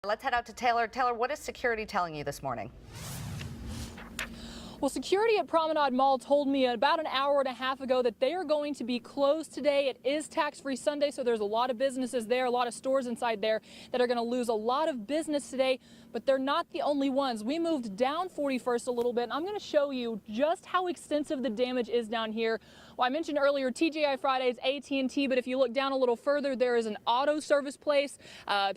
Let's head out to Taylor. Taylor, what is security telling you this morning? Well, security at Promenade Mall told me about an hour and a half ago that they are going to be closed today. It is tax-free Sunday, so there's a lot of businesses there, a lot of stores inside there that are going to lose a lot of business today, but they're not the only ones. We moved down 41st a little bit, and I'm going to show you just how extensive the damage is down here. Well, I mentioned earlier TGI Fridays, AT&T, but if you look down a little further, there is an auto service place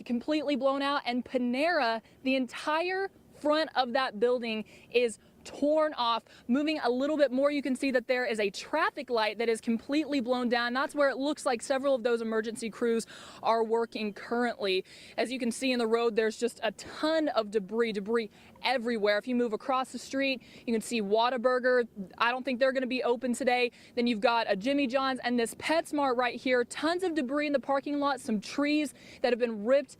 completely blown out, and Panera, the entire front of that building is torn off. Moving a little bit more, you can see that there is a traffic light that is completely blown down. That's where it looks like several of those emergency crews are working currently. As you can see in the road, there's just a ton of debris everywhere. If you move across the street, you can see Whataburger. I don't think they're going to be open today. Then you've got a Jimmy John's and this PetSmart right here. Tons of debris in the parking lot, some trees that have been ripped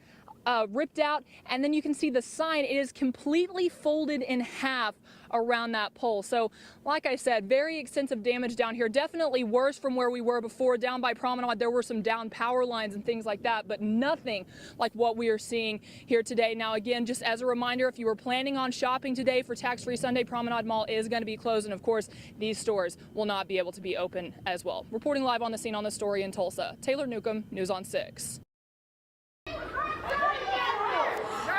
out, and then you can see the sign. It is completely folded in half around that pole. So like I said, very extensive damage down here. Definitely worse from where we were before. Down by Promenade, there were some down power lines and things like that, but nothing like what we are seeing here today. Now again, just as a reminder, if you were planning on shopping today for tax-free Sunday, Promenade Mall is going to be closed, and of course these stores will not be able to be open as well. Reporting live on the scene on the story in Tulsa, Taylor Newcomb, News on 6.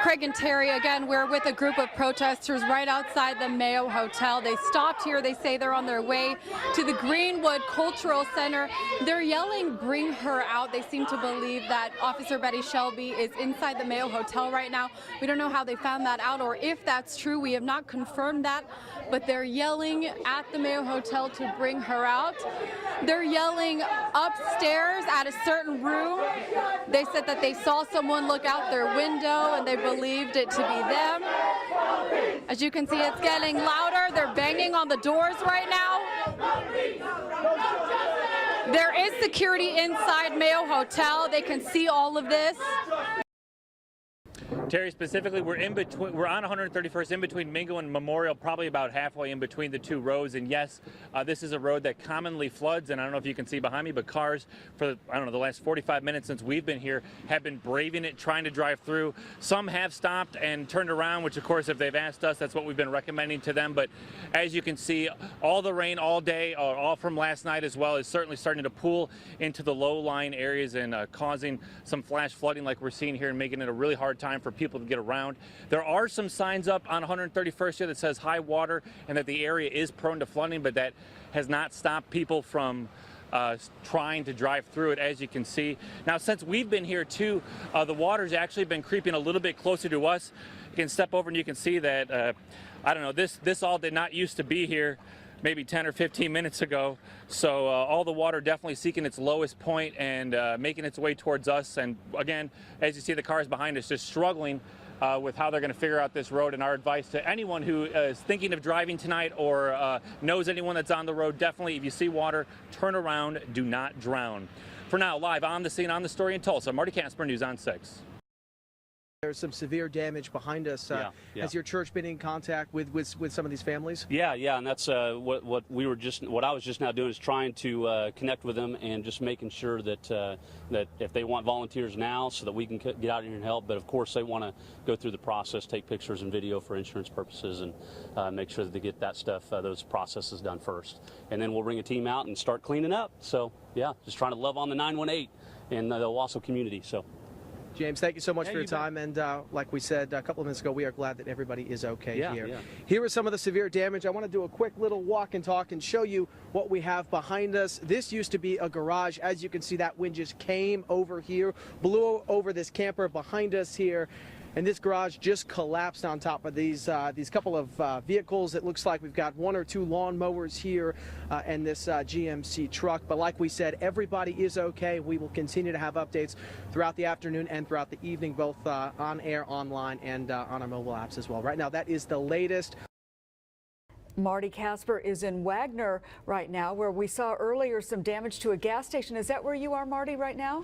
Craig and Terry, again, we're with a group of protesters right outside the Mayo Hotel. They stopped here. They say they're on their way to the Greenwood Cultural Center. They're yelling, "Bring her out." They seem to believe that Officer Betty Shelby is inside the Mayo Hotel right now. We don't know how they found that out or if that's true. We have not confirmed that, but they're yelling at the Mayo Hotel to bring her out. They're yelling upstairs at a certain room. They said that they saw someone look out their window and they believed it to be them. As you can see, it's getting louder. They're banging on the doors right now. There is security inside Mayo Hotel. They can see all of this. Terry, specifically, we're on 131st, in between Mingo and Memorial, probably about halfway in between the two roads. And yes, this is a road that commonly floods, and I don't know if you can see behind me, but cars for, I don't know, the last 45 minutes since we've been here have been braving it, trying to drive through. Some have stopped and turned around, which of course, if they've asked us, that's what we've been recommending to them. But as you can see, all the rain all day, all from last night as well, is certainly starting to pool into the low-lying areas and causing some flash flooding like we're seeing here and making it a really hard time for people to get around. There are some signs up on 131st here that says high water and that the area is prone to flooding, but that has not stopped people from trying to drive through it, as you can see. Now, since we've been here too, the water's actually been creeping a little bit closer to us. You can step over and you can see that, I don't know, this all did not used to be here maybe 10 or 15 minutes ago. So all the water definitely seeking its lowest point and making its way towards us. And again, as you see, the cars behind us just struggling with how they're going to figure out this road. And our advice to anyone who is thinking of driving tonight or knows anyone that's on the road, definitely, if you see water, turn around, do not drown. For now, live on the scene on the story in Tulsa, Marty Casper, News on 6. There's some severe damage behind us. Yeah. Has your church been in contact with some of these families? Yeah, and that's what I was just now doing is trying to connect with them and just making sure that that if they want volunteers now, so that we can get out here and help. But of course, they want to go through the process, take pictures and video for insurance purposes, and make sure that they get that stuff, those processes done first, and then we'll bring a team out and start cleaning up. So yeah, just trying to love on the 918 and the Owasso community. So. James, thank you so much for your time. And like we said a couple of minutes ago, we are glad that everybody is okay here. Yeah. Here is some of the severe damage. I want to do a quick little walk and talk and show you what we have behind us. This used to be a garage. As you can see, that wind just came over here, blew over this camper behind us here. And this garage just collapsed on top of these couple of vehicles. It looks like we've got one or two lawn mowers here and this GMC truck. But like we said, everybody is okay. We will continue to have updates throughout the afternoon and throughout the evening, both on air, online, and on our mobile apps as well. Right now, that is the latest. Marty Casper is in Wagner right now, where we saw earlier some damage to a gas station. Is that where you are, Marty, right now?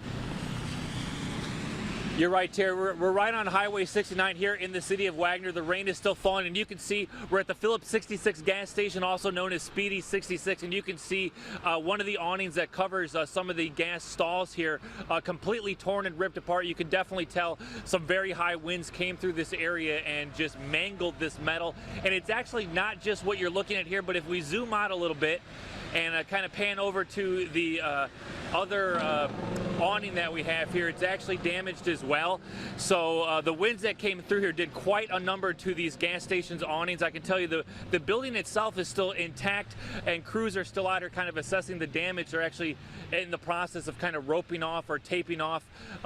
You're right, Terry. We're right on Highway 69 here in the city of Wagner. The rain is still falling, and you can see we're at the Phillips 66 gas station, also known as Speedy 66, and you can see one of the awnings that covers some of the gas stalls here completely torn and ripped apart. You can definitely tell some very high winds came through this area and just mangled this metal. And it's actually not just what you're looking at here, but if we zoom out a little bit and kind of pan over to the other awning that we have here, it's actually damaged as well. So the winds that came through here did quite a number to these gas stations awnings. I can tell you the building itself is still intact, and crews are still out here kind of assessing the damage. They're actually in the process of kind of roping off or taping off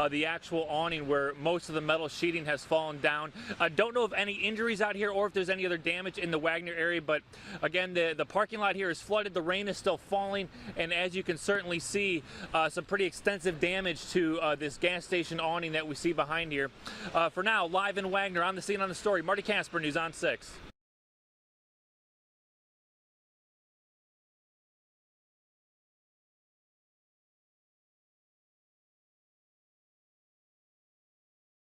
the actual awning where most of the metal sheeting has fallen down. I don't know of any injuries out here or if there's any other damage in the Wagner area, but again, the parking lot here is flooded. The rain is still falling, and as you can certainly see, some pretty extensive damage to this gas station awning that we see behind here. For now, live in Wagner, on the scene on the story, Marty Casper, News on 6.